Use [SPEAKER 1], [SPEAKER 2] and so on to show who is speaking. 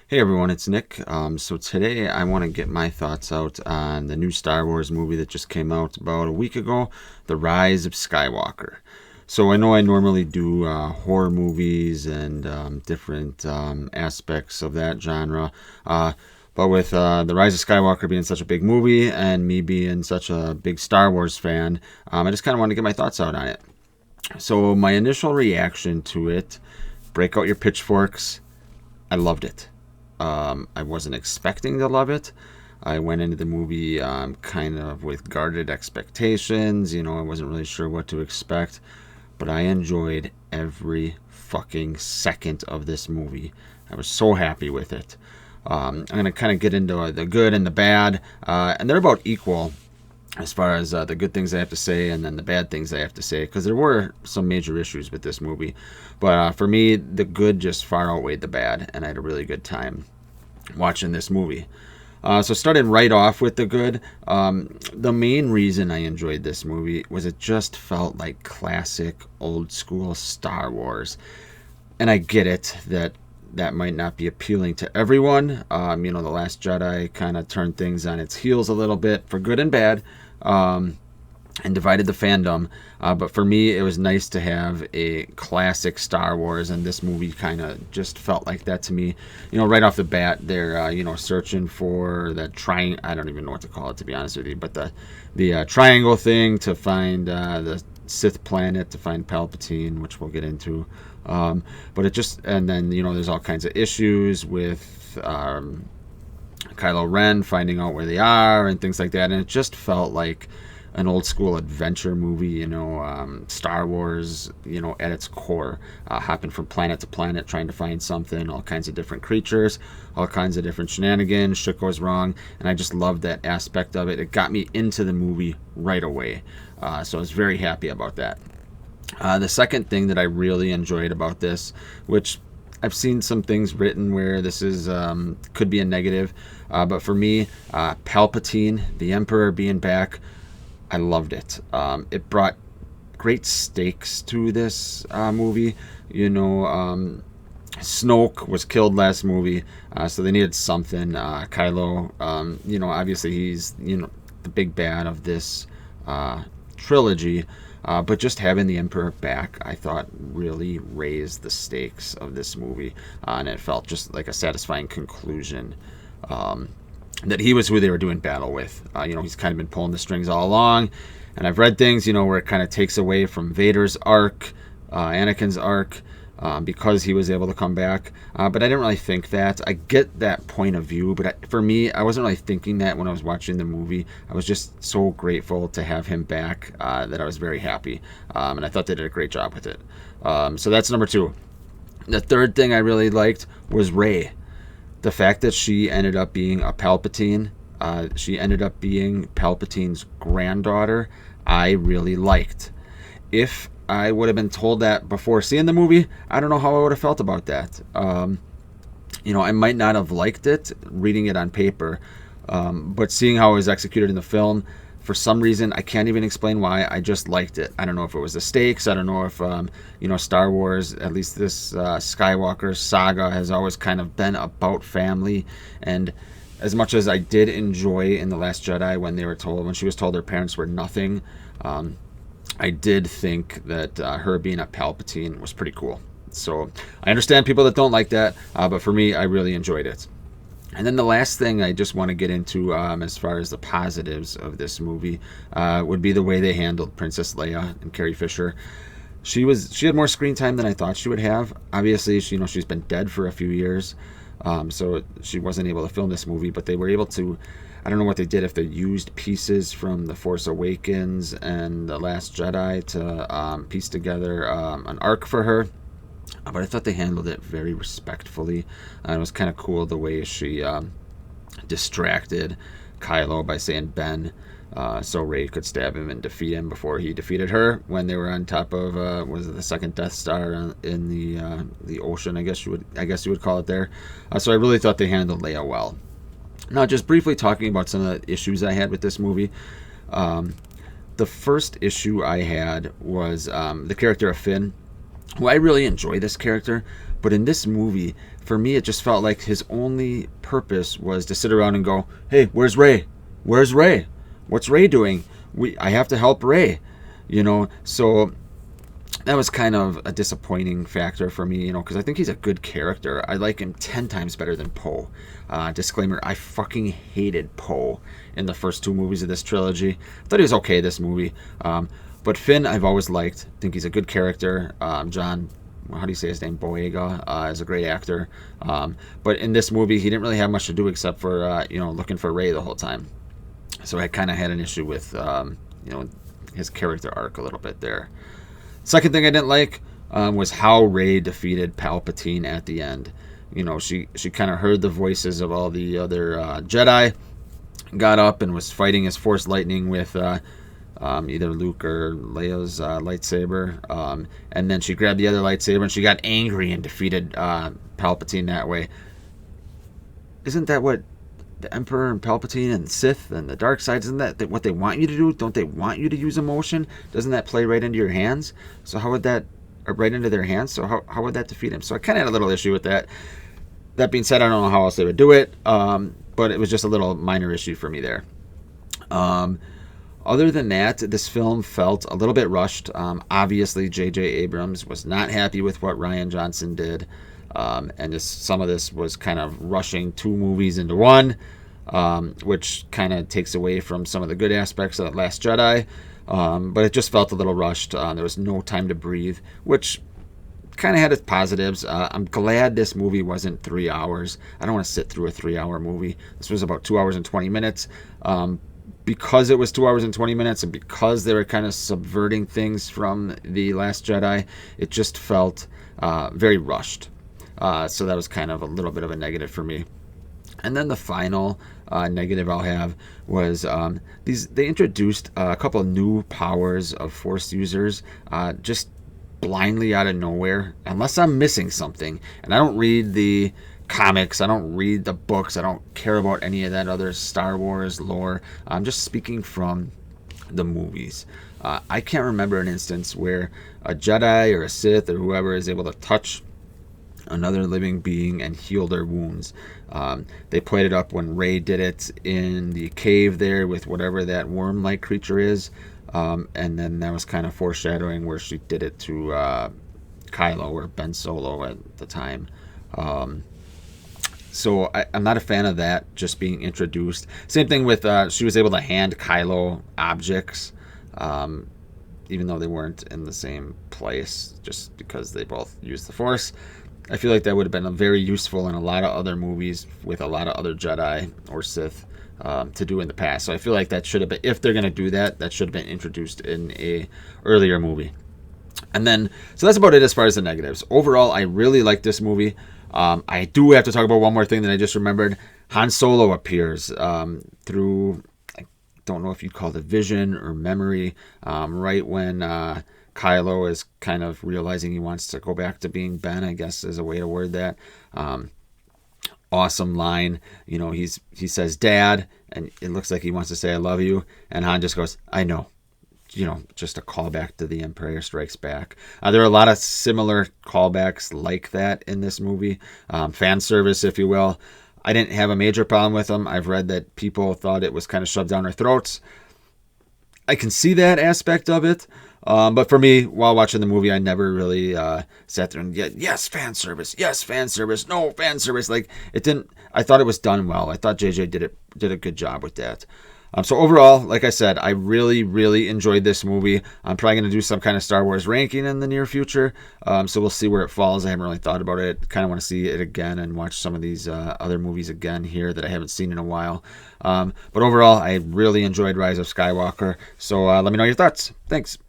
[SPEAKER 1] Hey everyone, it's Nick. So today I want to get my thoughts out on the new Star Wars movie that just came out about a week ago, The Rise of Skywalker. So I know I normally do horror movies and different aspects of that genre, but with The Rise of Skywalker being such a big movie and me being such a big Star Wars fan, I just kind of wanted to get my thoughts out on it. So my initial reaction to it, break out your pitchforks. I loved it. I wasn't expecting to love it. I went into the movie kind of with guarded expectations. I wasn't really sure what to expect, but I enjoyed every fucking second of this movie. I was so happy with it. I'm going to kind of get into the good and the bad, and they're about equal as far as the good things I have to say and then the bad things I have to say, because there were some major issues with this movie. But for me, the good just far outweighed the bad, and I had a really good time watching this movie. So starting right off with the good, the main reason I enjoyed this movie was it just felt like classic old school Star Wars. And I get it that might not be appealing to everyone. The Last Jedi kind of turned things on its heels a little bit for good and bad, and divided the fandom. But for me, it was nice to have a classic Star Wars, and this movie kind of just felt like that to me. Right off the bat, they're searching for that triangle. I don't even know what to call it, to be honest with you, but the triangle thing to find the Sith planet, to find Palpatine, which we'll get into. But it just, and then there's all kinds of issues with Kylo Ren finding out where they are and things like that, and it just felt like an old school adventure movie, Star Wars, at its core, hopping from planet to planet, trying to find something, all kinds of different creatures, all kinds of different shenanigans, shit goes wrong, and I just loved that aspect of it. It got me into the movie right away, so I was very happy about that. The second thing that I really enjoyed about this, which I've seen some things written where this is could be a negative, but for me, Palpatine, the Emperor being back, I loved it. It brought great stakes to this movie. Snoke was killed last movie, so they needed something. Kylo, obviously he's the big bad of this trilogy. But just having the Emperor back, I thought, really raised the stakes of this movie, and it felt just like a satisfying conclusion. That he was who they were doing battle with. He's kind of been pulling the strings all along, and I've read things, where it kind of takes away from Vader's arc, Anakin's arc, because he was able to come back. But I didn't really think that. I get that point of view, but for me, I wasn't really thinking that when I was watching the movie. I was just so grateful to have him back that I was very happy, and I thought they did a great job with it. So that's number two. The third thing I really liked was Rey. The fact that she ended up being a Palpatine, she ended up being Palpatine's granddaughter, I really liked. If I would have been told that before seeing the movie, I don't know how I would have felt about that. I might not have liked it reading it on paper, but seeing how it was executed in the film, for some reason, I can't even explain why, I just liked it. I don't know if it was the stakes. I don't know if, Star Wars, at least this Skywalker saga, has always kind of been about family. And as much as I did enjoy in The Last Jedi when she was told her parents were nothing, I did think that her being a Palpatine was pretty cool. So I understand people that don't like that, but for me, I really enjoyed it. And then the last thing I just want to get into, as far as the positives of this movie, would be the way they handled Princess Leia and Carrie Fisher. She had more screen time than I thought she would have. Obviously, she's been dead for a few years, so she wasn't able to film this movie. But they were able to. I don't know what they did, if they used pieces from The Force Awakens and The Last Jedi to piece together an arc for her. But I thought they handled it very respectfully. It was kind of cool the way she distracted Kylo by saying Ben, so Rey could stab him and defeat him before he defeated her when they were on top of was it the second Death Star in the ocean? I guess you would call it there. So I really thought they handled Leia well. Now, just briefly talking about some of the issues I had with this movie. The first issue I had was the character of Finn, who I really enjoy this character, But in this movie, for me, it just felt like his only purpose was to sit around and go, "Hey, where's Rey? Where's Rey? What's Rey doing? I have to help Rey." So that was kind of a disappointing factor for me, because I think he's a good character. I like him 10 times better than Poe. Disclaimer, I fucking hated Poe in the first 2 movies of this trilogy. I thought he was okay this movie. But Finn, I've always liked. I think he's a good character. John, how do you say his name? Boyega is a great actor. But in this movie, he didn't really have much to do except for, looking for Rey the whole time. So I kind of had an issue with, his character arc a little bit there. Second thing I didn't like was how Rey defeated Palpatine at the end. She kind of heard the voices of all the other Jedi, got up and was fighting his Force lightning with either Luke or Leia's lightsaber. And then she grabbed the other lightsaber and she got angry and defeated Palpatine that way. Isn't that what the Emperor and Palpatine and Sith and the dark side, isn't that what they want you to do? Don't they want you to use emotion? Doesn't that play right into your hands? So how would that, or right into their hands? So how would that defeat him? So I kind of had a little issue with that. That being said, I don't know how else they would do it, but it was just a little minor issue for me there. Other than that, this film felt a little bit rushed. Obviously, J.J. Abrams was not happy with what Rian Johnson did. And some of this was kind of rushing 2 movies into one, which kind of takes away from some of the good aspects of The Last Jedi. But it just felt a little rushed. There was no time to breathe, which kind of had its positives. I'm glad this movie wasn't 3 hours. I don't want to sit through a 3-hour movie. This was about 2 hours and 20 minutes. Because it was 2 hours and 20 minutes and because they were kind of subverting things from The Last Jedi, it just felt very rushed. So that was kind of a little bit of a negative for me. And then the final negative I'll have was they introduced a couple of new powers of Force users just blindly out of nowhere, unless I'm missing something. And I don't read the comics, I don't read the books, I don't care about any of that other Star Wars lore. I'm just speaking from the movies. I can't remember an instance where a Jedi or a Sith or whoever is able to touch another living being and heal their wounds. They played it up when Rey did it in the cave there with whatever that worm-like creature is, and then that was kind of foreshadowing where she did it to Kylo or Ben Solo at the time. So I'm not a fan of that just being introduced. Same thing with she was able to hand Kylo objects, even though they weren't in the same place, just because they both used the Force. I feel like that would have been very useful in a lot of other movies with a lot of other Jedi or Sith to do in the past. So I feel like that should have been, if they're going to do that, that should have been introduced in a earlier movie. And then, so that's about it as far as the negatives. Overall, I really like this movie. I do have to talk about one more thing that I just remembered. Han Solo appears through, I don't know if you'd call it vision or memory, right when Kylo is kind of realizing he wants to go back to being Ben, I guess is a way to word that. Awesome line. He says, "Dad," and it looks like he wants to say, "I love you." And Han just goes, "I know." Just a callback to The Empire Strikes Back. There are a lot of similar callbacks like that in this movie. Fan service, if you will. I didn't have a major problem with them. I've read that people thought it was kind of shoved down our throats. I can see that aspect of it. But for me, while watching the movie, I never really sat there and yes, fan service, no fan service. Like it didn't. I thought it was done well. I thought JJ did a good job with that. So overall, like I said, I really, really enjoyed this movie. I'm probably going to do some kind of Star Wars ranking in the near future. So we'll see where it falls. I haven't really thought about it. Kind of want to see it again and watch some of these other movies again here that I haven't seen in a while. But overall, I really enjoyed Rise of Skywalker. So let me know your thoughts. Thanks.